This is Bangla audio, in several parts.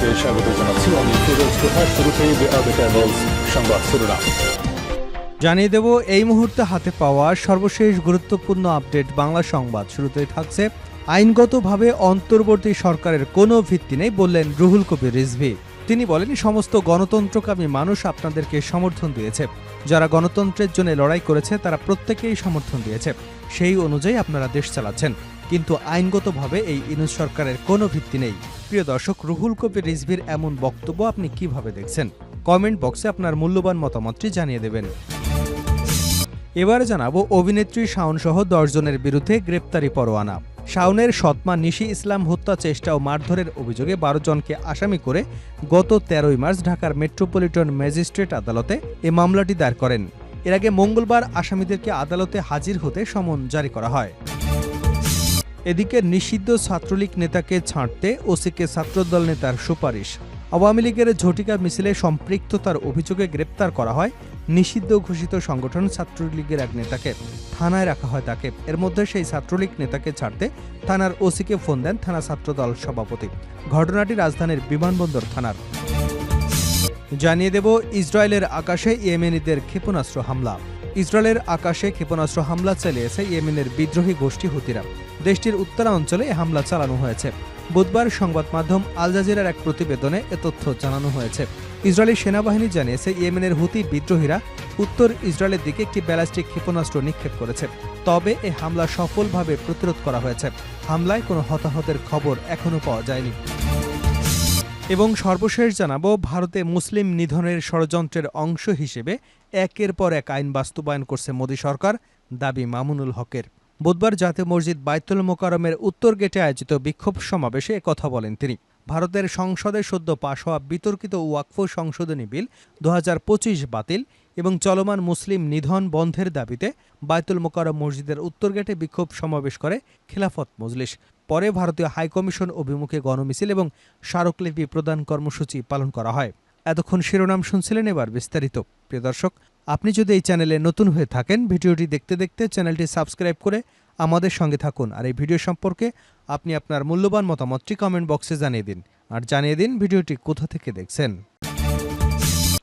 আপনাদেরকে স্বাগত জানাচ্ছি। আমি ফিরোজ তোহা। শুরুতেই সংবাদ শিরোনাম জানিয়ে দেব এই মুহূর্তে হাতে পাওয়া সর্বশেষ গুরুত্বপূর্ণ আপডেট বাংলা সংবাদ। শুরুতেই থাকছে আইনগতভাবে অন্তর্বর্তী সরকারের কোনো ভিত্তি নেই বললেন রুহুল কবির রিজভী। তিনি বলেন, সমস্ত গণতন্ত্রকামী মানুষ আপনাদেরকে সমর্থন দিয়েছে। যারা গণতন্ত্রের জন্য লড়াই করেছে তারা প্রত্যেকেই সমর্থন দিয়েছে। সেই অনুযায়ী আপনারা দেশ চালাচ্ছেন, কিন্তু আইনগতভাবে এই ইউনূস সরকারের কোনো ভিত্তি নেই। প্রিয় দর্শক, রুহুল কবির রিজভীর এমন বক্তব্য আপনি কিভাবে দেখছেন? কমেন্ট বক্সে আপনার মূল্যবান মতামতটি জানিয়ে দেবেন। এবারে জানাবো অভিনেত্রী শাওন সহ 10 জনের বিরুদ্ধে গ্রেপ্তারি পরোয়ানা। শাওনের সৎমা নিশি ইসলাম হত্যা চেষ্টা ও মারধরের অভিযোগে 12 জনকে আসামি করে গত 13 মার্চ ঢাকার মেট্রোপলিটন ম্যাজিস্ট্রেট আদালতে এ মামলাটি দায়ের করেন। এর আগে মঙ্গলবার আসামিদেরকে আদালতে হাজির হতে সমন জারি করা হয়। এদিকে নিষিদ্ধ ছাত্রলীগ নেতাকে ছাঁটতে ওসিকে ছাত্রদল নেতার সুপারিশ। আওয়ামী লীগের ঝটিকা মিছিলে সম্পৃক্ততার অভিযোগে গ্রেপ্তার করা হয় নিষিদ্ধ ঘোষিত সংগঠন ছাত্রলীগের এক নেতাকে। থানায় রাখা হয় তাকে। এর মধ্যে সেই ছাত্রলীগ নেতাকে ছাড়তে থানার ওসিকে ফোন দেন থানা ছাত্রদল সভাপতি। ঘটনাটি রাজধানীর বিমানবন্দর থানার। জানিয়ে দেব ইসরায়েলের আকাশে ইয়েমেনিদের ক্ষেপণাস্ত্র হামলা। ইসরায়েলের আকাশে ক্ষেপণাস্ত্র হামলা চালিয়েছে ইয়েমেনের বিদ্রোহী গোষ্ঠী হুতিরা। দেশটির উত্তরাঞ্চলে এ হামলা চালানো হয়েছে। বুধবার সংবাদ মাধ্যম আল জাজিরার এক প্রতিবেদনে এ তথ্য জানানো হয়েছে। ইসরায়েলি সেনাবাহিনী জানিয়েছে, ইয়েমেনের হুতি বিদ্রোহীরা উত্তর ইসরায়েলের দিকে একটি ব্যালিস্টিক ক্ষেপণাস্ত্র নিক্ষেপ করেছে। তবে এ হামলা সফলভাবে প্রতিরোধ করা হয়েছে। হামলায় কোনো হতাহতের খবর এখনও পাওয়া যায়নি। এবং সর্বশেষ জানাবো, ভারতে মুসলিম নিধনের ষড়যন্ত্রের অংশ হিসেবে একের পর এক আইন বাস্তবায়ন করছে মোদী সরকার, দাবি মামুনুল হকের। বুধবার জাতীয় মসজিদ বাইতুল মোকাররমের উত্তর গেটে আয়োজিত বিক্ষোভ সমাবেশে একথা বলেন তিনি। ভারতের সংসদে সদ্য পাশ হওয়া বিতর্কিত ওয়াকফ সংশোধনী বিল 2025 বাতিল এবং চলমান মুসলিম নিধন বন্ধের দাবিতে বাইতুল মোকাররম মসজিদের উত্তর গেটে বিক্ষোভ সমাবেশ করে খিলাফত মজলিস। পরে ভারতীয় হাইকমিশন অভিমুখে গণমিছিল এবং স্মারকলিপি প্রদান কর্মসূচি পালন করা হয়। এতক্ষণ শিরোনাম শুনছিলেন, এবার বিস্তারিত। প্রিয় দর্শক, আপনি যদি এই চ্যানেলে নতুন হয়ে থাকেন, ভিডিওটি দেখতে দেখতে চ্যানেলটি সাবস্ক্রাইব করে আমাদের সঙ্গে থাকুন। আর এই ভিডিও সম্পর্কে আপনি আপনার মূল্যবান মতামতটি কমেন্ট বক্সে জানিয়ে দিন। আর জানিয়ে দিন ভিডিওটি কোথা থেকে দেখছেন।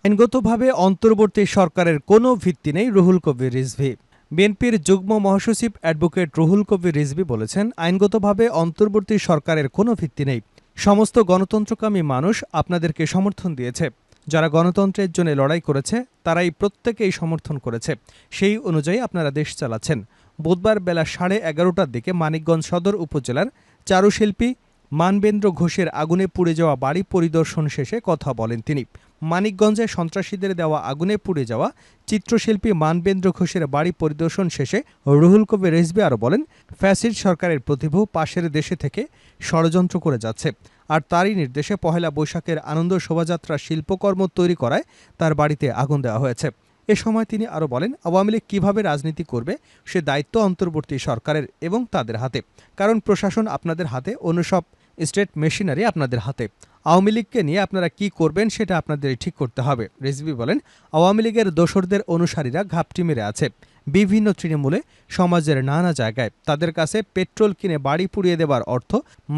আইনগতভাবে অন্তর্বর্তী সরকারের কোনো ভিত্তি নেই, রুহুল কবির রিজভী। বিএনপির যুগ্ম মহাসচিব অ্যাডভোকেট রুহুল কবির রিজভী বলেছেন, আইনগতভাবে অন্তর্বর্তী সরকারের কোনো ভিত্তি নেই। সমস্ত গণতন্ত্রকামী মানুষ আপনাদেরকে সমর্থন দিয়েছে। যারা গণতন্ত্রের জন্য লড়াই করেছে তারাই প্রত্যেকেই সমর্থন করেছে। সেই অনুযায়ী আপনারা দেশ চালাচ্ছেন। বুধবার বেলা 11:30টার দিকে মানিকগঞ্জ সদর উপজেলার চারুশিল্পী মানবেন্দ্র ঘোষের আগুনে পুড়ে যাওয়া বাড়ি পরিদর্শন শেষে কথা বলেন তিনি। মানিকগঞ্জে সন্ত্রাসীদের দেওয়া আগুনে পুড়ে যাওয়া চিত্রশিল্পী মানবেন্দ্র ঘোষের বাড়ি পরিদর্শন শেষে রুহুল কবির রিজভী আরও বলেন, ফ্যাসিস্ট সরকারের প্রতিভূ পাশের দেশে থেকে ষড়যন্ত্র করে যাচ্ছে। আর তারই নির্দেশে পহেলা বৈশাখের আনন্দ শোভাযাত্রা শিল্পকর্ম তৈরি করায় তার বাড়িতে আগুন দেওয়া হয়েছে। এ সময় তিনি আরও বলেন, আওয়ামী লীগ কীভাবে রাজনীতি করবে সে দায়িত্ব অন্তর্বর্তী সরকারের এবং তাদের হাতে। কারণ প্রশাসন আপনাদের হাতে, অন্য সব স্টেট মেশিনারি আপনাদের হাতে। আওয়ামী লীগকে নিয়ে আপনারা কি করবেন সেটা আপনাদেরই ঠিক করতে হবে। রিজভী বলেন, আওয়ামী লীগের দোসরদের অনুসারীরা ঘাপটি মেরে আছে বিভিন্ন তৃণমূলে, সমাজের নানা জায়গায়। তাদের কাছে পেট্রোল কিনে বাড়ি পুড়িয়ে দেবার অর্থ,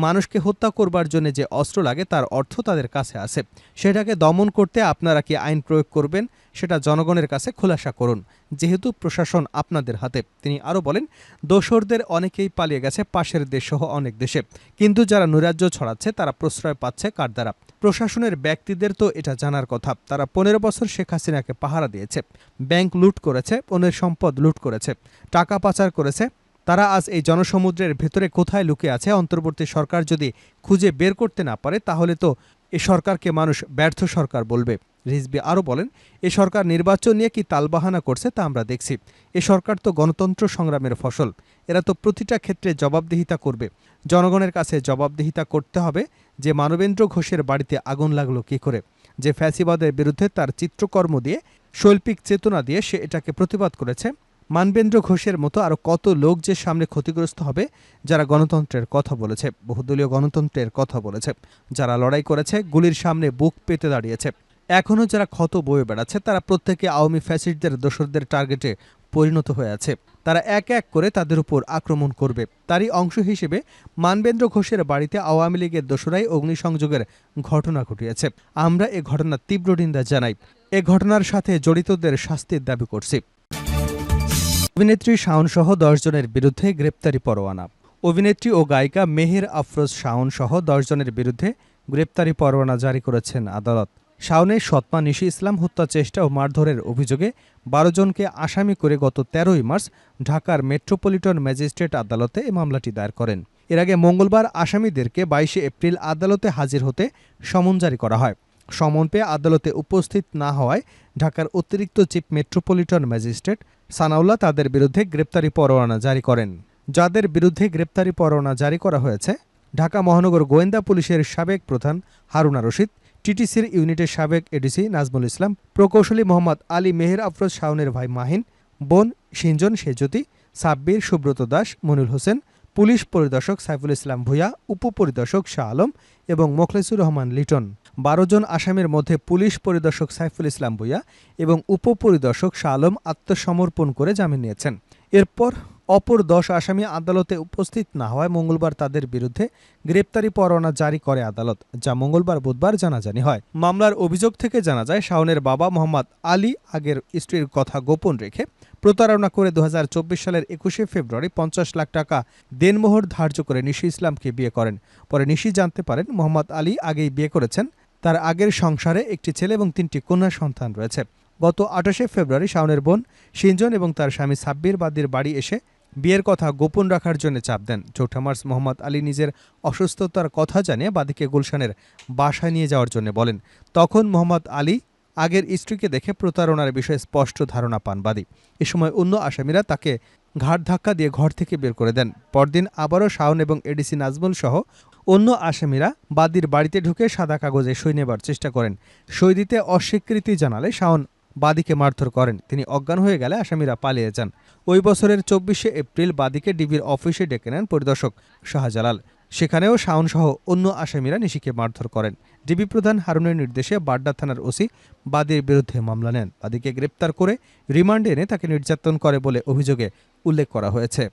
মানুষকে হত্যা করবার জন্য যে অস্ত্র লাগে তার অর্থ তাদের কাছে আছে। সেটাকে দমন করতে আপনারা কি আইন প্রয়োগ করবেন সেটা জনগণের কাছে খোলাসা করুন, যেহেতু প্রশাসন আপনাদের হাতে। তিনি আরও বলেন, দোসরদের অনেকেই পালিয়ে গেছে পাশের দেশসহ অনেক দেশে, কিন্তু যারা নৈরাজ্য ছড়াচ্ছে তারা প্রশ্রয় পাচ্ছে কার দ্বারা? প্রশাসনের ব্যক্তিদের তো এটা জানার কথা। তারা 15 বছর শেখ হাসিনাকে পাহারা দিয়েছে, ব্যাংক লুট করেছে, অন্যের সম্পদ লুট করেছে, টাকা পাচার করেছে। তারা আজ এই জনসমুদ্রের ভেতরে কোথায় লুকিয়ে আছে অন্তর্বর্তী সরকার যদি খুঁজে বের করতে না পারে, তাহলে তো এ সরকারকে মানুষ ব্যর্থ সরকার বলবে। রিজভী আরও বলেন, এ সরকার নির্বাচন নিয়ে কি তালবাহানা করছে তা আমরা দেখছি। এ সরকার তো গণতন্ত্র সংগ্রামের ফসল। এরা তো প্রতিটা ক্ষেত্রে জবাবদিহিতা করবে। জনগণের কাছে জবাবদিহিতা করতে হবে যে মানবেন্দ্র ঘোষের বাড়িতে আগুন লাগলো কী করে, যে ফ্যাসিবাদের বিরুদ্ধে তার চিত্রকর্ম দিয়ে, শৈল্পিক চেতনা দিয়ে সে এটাকে প্রতিবাদ করেছে। মানবেন্দ্র ঘোষের মতো আরও কত লোক যে সামনে ক্ষতিগ্রস্ত হবে, যারা গণতন্ত্রের কথা বলেছে, বহুদলীয় গণতন্ত্রের কথা বলেছে, যারা লড়াই করেছে, গুলির সামনে বুক পেতে দাঁড়িয়েছে। এখনও যারা ক্ষত বয়ে বেড়াচ্ছে তারা প্রত্যেকে আওয়ামী ফ্যাসিস্টদের দোসরদের টার্গেটে পরিণত হয়ে আছে। তারা এক এক করে তাদের উপর আক্রমণ করবে। তারই অংশ হিসেবে মানবেন্দ্র ঘোষের বাড়িতে আওয়ামী লীগের দোসরাই অগ্নিসংযোগের ঘটনা ঘটিয়েছে। আমরা এ ঘটনার তীব্র নিন্দা জানাই। এ ঘটনার সাথে জড়িতদের শাস্তির দাবি করছি। অভিনেত্রী শাওন সহ 10 জনের বিরুদ্ধে গ্রেপ্তারি পরোয়ানা। অভিনেত্রী ও গায়িকা মেহের আফরোজ শাওন সহ 10 জনের বিরুদ্ধে গ্রেপ্তারি পরোয়ানা জারি করেছেন আদালত। শাওনের সৎমা নিশি ইসলাম হত্যা চেষ্টা ও মারধরের অভিযোগে 12 জনকে আসামি করে গত 13ই মার্চ ঢাকার মেট্রোপলিটন ম্যাজিস্ট্রেট আদালতে এ মামলাটি দায়ের করেন। এর আগে মঙ্গলবার আসামিদেরকে 22 এপ্রিল আদালতে হাজির হতে সমন জারি করা হয়। সমন পেয়ে আদালতে উপস্থিত না হওয়ায় ঢাকার অতিরিক্ত চিফ মেট্রোপলিটন ম্যাজিস্ট্রেট সানাউল্লাহ তাদের বিরুদ্ধে গ্রেপ্তারি পরোয়ানা জারি করেন। যাদের বিরুদ্ধে গ্রেপ্তারি পরোয়ানা জারি করা হয়েছে ঢাকা মহানগর গোয়েন্দা পুলিশের সাবেক প্রধান হারুনা রশিদ, টিটিসির ইউনিটের সাবেক এডিসি নাজমুল ইসলাম, প্রকৌশলী মোহাম্মদ আলী, মেহের আফরোজ শাওনের ভাই মাহিন, বোন সিঞ্জন সেজতি, সাব্বির, সুব্রত দাস, মনির হোসেন, পুলিশ পরিদর্শক সাইফুল ইসলাম ভূঁইয়া, উপপরিদর্শক শাহ আলম এবং মোখলেসুর রহমান লিটন। 12 জন আসামির মধ্যে পুলিশ পরিদর্শক সাইফুল ইসলাম ভূঁইয়া এবং উপপরিদর্শক শাহ আলম আত্মসমর্পণ করে জামিন নিয়েছেন। এরপর অপর 10 আসামি আদালতে উপস্থিত না হওয়ায় মঙ্গলবার তাদের বিরুদ্ধে গ্রেপ্তারি পরোয়ানা জারি করে আদালত, যা মঙ্গলবার বুধবার জানাজানি হয়। মামলার অভিযোগ থেকে জানা যায় শাওনের বাবা মোহাম্মদ আলী আগের স্ত্রীর কথা গোপন রেখে প্রতারণা করে 2024 সালের 21শে ফেব্রুয়ারি 50 লাখ টাকা দেনমোহর ধার্য করে নিশি ইসলামকে বিয়ে করেন। পরে নিশি জানতে পারেন মোহাম্মদ আলী আগেই বিয়ে করেছেন। তার আগের সংসারে একটি ছেলে এবং 3টি কন্যা সন্তান রয়েছে। গত 28শে ফেব্রুয়ারি শাওনের বোন সিঞ্জন এবং তার স্বামী সাব্বির বাদীর বাড়ি এসে বিয়ের কথা গোপন রাখার জন্য চাপ দেন। 4 মার্চ মোহাম্মদ আলী নিজের অসুস্থতার কথা জানিয়ে বাদীকে গুলশানের বাসায় নিয়ে যাওয়ার জন্য বলেন। তখন মোহাম্মদ আলী আগের স্ত্রীকে দেখে প্রতারণার বিষয়ে স্পষ্ট ধারণা পান বাদী। এ সময় অন্য আসামিরা তাকে ঘাড় ধাক্কা দিয়ে ঘর থেকে বের করে দেন। পরদিন আবারও শাওন এবং এডিসি নাজমুল সহ অন্য আসামিরা বাদীর বাড়িতে ঢুকে সাদা কাগজে সই নেবার চেষ্টা করেন। সই দিতে অস্বীকৃতি জানালে শাওন বাদীকে মারধর করেন। তিনি অজ্ঞান হয়ে গেলে আসামিরা পালিয়ে যান। ওই বছরের 24শে এপ্রিল বাদীকে ডিবির অফিসে ডেকে নেন পরিদর্শক শাহজালাল। সেখানেও শাওন সহ অন্য আসামিরা নিশিকে মারধর করেন। ডিবি প্রধান হারুনের নির্দেশে বাড্ডা থানার ওসি বাদীর বিরুদ্ধে মামলা নেন। বাদীকে গ্রেপ্তার করে রিমান্ডে এনে তাকে নির্যাতন করে বলে অভিযোগে উল্লেখ করা হয়েছে।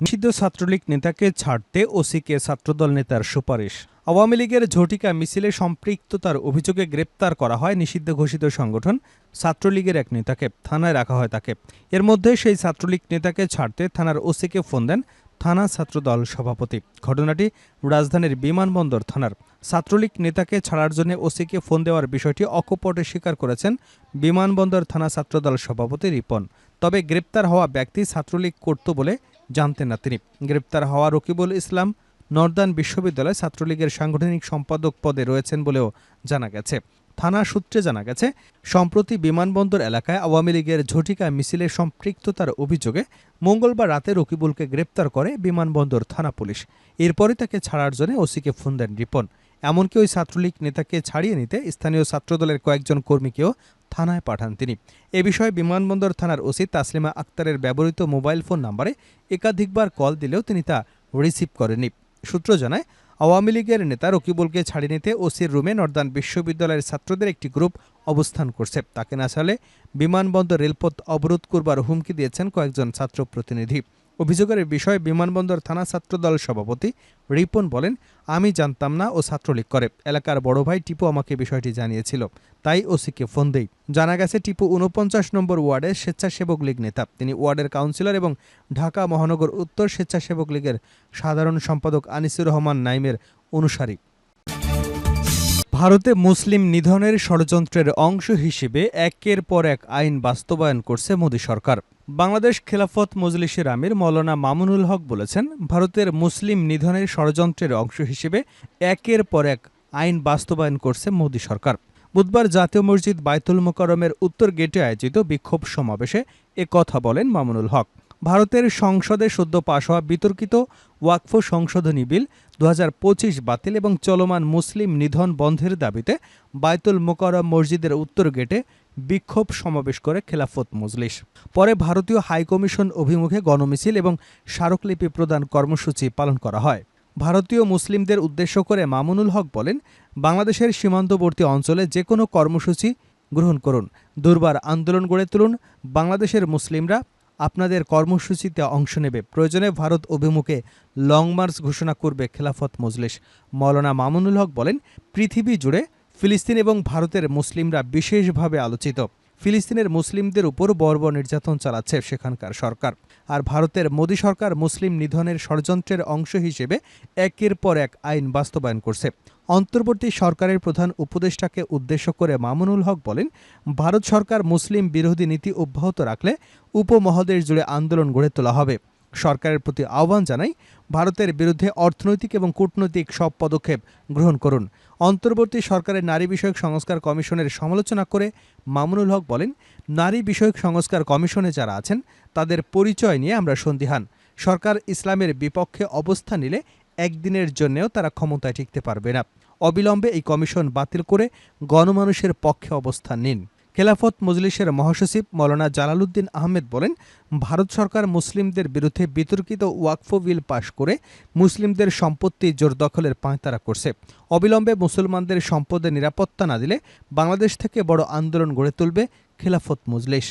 নিষিদ্ধ ছাত্রলীগ নেতাকে ছাড়তে ওসিকে ছাত্রদল নেতার সুপারিশ। আওয়ামী লীগের ঝটিকা মিছিলে সম্পৃক্ততার অভিযোগে গ্রেপ্তার করা হয় নিষিদ্ধ ঘোষিত সংগঠন ছাত্রলীগের এক নেতাকে। থানায় রাখা হয় তাকে। এর মধ্যে সেই ছাত্রলীগ নেতাকে ছাড়তে থানার ওসিকে ফোন দেন থানা ছাত্রদল সভাপতি। ঘটনাটি রাজধানীর বিমানবন্দর থানার। ছাত্রলীগ নেতাকে ছাড়ার জন্য ওসিকে ফোন দেওয়ার বিষয়টি অকপটে স্বীকার করেছেন বিমানবন্দর থানা ছাত্রদল সভাপতি রিপন। তবে গ্রেপ্তার হওয়া ব্যক্তি ছাত্রলীগ করত বলে জানতেন না তিনি। গ্রেপ্তার হওয়া রকিবুল ইসলাম নর্দার্ন বিশ্ববিদ্যালয় ছাত্রলীগের সাংগঠনিক সম্পাদক পদে রয়েছেন বলেও জানা গেছে। থানা সূত্রে জানা গেছে, সম্প্রতি বিমানবন্দর এলাকায় আওয়ামী লীগের ঝটিকা মিছিলে সম্পৃক্ততার অভিযোগে মঙ্গলবার রাতে রকিবুলকে গ্রেপ্তার করে বিমানবন্দর থানা পুলিশ। এরপরে তাকে ছাড়ার জন্য ওসিকে ফোন দেন রিপন। এমনকি ওই ছাত্রলীগ নেতাকে ছাড়িয়ে নিতে স্থানীয় ছাত্রদলের কয়েকজন কর্মীকেও থানায় পাঠান তিনি। এ বিষয়ে বিমানবন্দর থানার ওসি তাসলিমা আক্তারের ব্যবহৃত মোবাইল ফোন নম্বরে একাধিকবার কল দিলেও তিনি তা রিসিভ করেননি। সূত্র জানায়, আওয়ামী লীগের নেতা রকিবুলকে ছাড়িয়ে নিতে ওসির রুমে নর্দার্ন বিশ্ববিদ্যালয়ের ছাত্রদের একটি গ্রুপ অবস্থান করছে। তাকে না ছাড়লে বিমানবন্দর রেলপথ অবরোধ করবার হুমকি দিয়েছেন কয়েকজন ছাত্র প্রতিনিধি। অভিযোগের বিষয়ে বিমানবন্দর থানা ছাত্রদল সভাপতি রিপন বলেন, আমি জানতাম না ও ছাত্রলীগ করে। এলাকার বড় ভাই টিপু আমাকে বিষয়টি জানিয়েছিল, তাই ওসিকে ফোন দেই। জানা গেছে টিপু 49 নম্বর ওয়ার্ডের স্বেচ্ছাসেবক লীগ নেতা। তিনি ওয়ার্ডের কাউন্সিলর এবং ঢাকা মহানগর উত্তর স্বেচ্ছাসেবক লীগের সাধারণ সম্পাদক আনিসুর রহমান নাইমের অনুসারী। ভারতে মুসলিম নিধনের ষড়যন্ত্রের অংশ হিসেবে একের পর এক আইন বাস্তবায়ন করছে মোদী সরকার। বাংলাদেশ খেলাফত মজলিসের আমির মৌলানা মামুনুল হক বলেছেন, ভারতের মুসলিম নিধনের ষড়যন্ত্রের অংশ হিসেবে একের পর এক আইন বাস্তবায়ন করছে মোদী সরকার। বুধবার জাতীয় মসজিদ বায়তুল মোকাররমের উত্তর গেটে আয়োজিত বিক্ষোভ সমাবেশে এ কথা বলেন মামুনুল হক। ভারতের সংসদে সদ্য পাশ হওয়া বিতর্কিত ওয়াকফ সংশোধনী বিল 2025 বাতিল এবং চলমান মুসলিম নিধন বন্ধের দাবিতে বায়তুল মোকাররম মসজিদের উত্তর গেটে বিক্ষোভ সমাবেশ করে খেলাফত মজলিস। পরে ভারতীয় হাইকমিশন অভিমুখে গণমিছিল এবং স্মারকলিপি প্রদান কর্মসূচি পালন করা হয়। ভারতীয় মুসলিমদের উদ্দেশ্য করে মামুনুল হক বলেন, বাংলাদেশের সীমান্তবর্তী অঞ্চলে যে কোনো কর্মসূচি গ্রহণ করুন, দুর্বার আন্দোলন গড়ে তুলুন। বাংলাদেশের মুসলিমরা আপনাদের কর্মসূচিতে অংশ নেবে। প্রয়োজনে ভারত অভিমুখে লং মার্চ ঘোষণা করবে খেলাফত মজলিস। মাওলানা মামুনুল হক বলেন, পৃথিবী জুড়ে ফিলিস্তিন এবং ভারতের মুসলিমরা বিশেষভাবে আলোচিত। ফিলিস্তিনের মুসলিমদের উপর বর্বর নির্যাতন চালাচ্ছে সেখানকার সরকার। আর ভারতের মোদী সরকার মুসলিম নিধনের ষড়যন্ত্রের অংশ হিসেবে একের পর এক আইন বাস্তবায়ন করছে। অন্তর্বর্তী সরকারের প্রধান উপদেষ্টাকে উদ্দেশ্য করে মামুনুল হক বলেন, ভারত সরকার মুসলিম বিরোধী নীতি অব্যাহত রাখলে উপমহাদেশ জুড়ে আন্দোলন গড়ে তোলা হবে। সরকারের প্রতি আহ্বান জানাই, ভারতের বিরুদ্ধে অর্থনৈতিক এবং কূটনৈতিক সব পদক্ষেপ গ্রহণ করুন। অন্তর্বর্তী সরকারের নারী বিষয়ক সংস্কার কমিশনের সমালোচনা করে মামুনুল হক বলেন, নারী বিষয়ক সংস্কার কমিশনে যারা আছেন তাদের পরিচয় নিয়ে আমরা সন্দিহান। সরকার ইসলামের বিপক্ষে অবস্থান নিলে একদিনের জন্যেও তারা ক্ষমতায় টিকতে পারবে না। অবিলম্বে এই কমিশন বাতিল করে গণমানুষের পক্ষে অবস্থান নিন। খেলাফত মজলিসের মহাসচিব মাওলানা জালালউদ্দিন আহমেদ বলেন, ভারত সরকার মুসলিমদের বিরুদ্ধে বিতর্কিত ওয়াকফ বিল পাশ করে মুসলিমদের সম্পত্তি জোর দখলের পাঁয়তারা করছে। অবিলম্বে মুসলমানদের সম্পদের নিরাপত্তা না দিলে বাংলাদেশ থেকে বড় আন্দোলন গড়ে তুলবে খেলাফত মজলিস।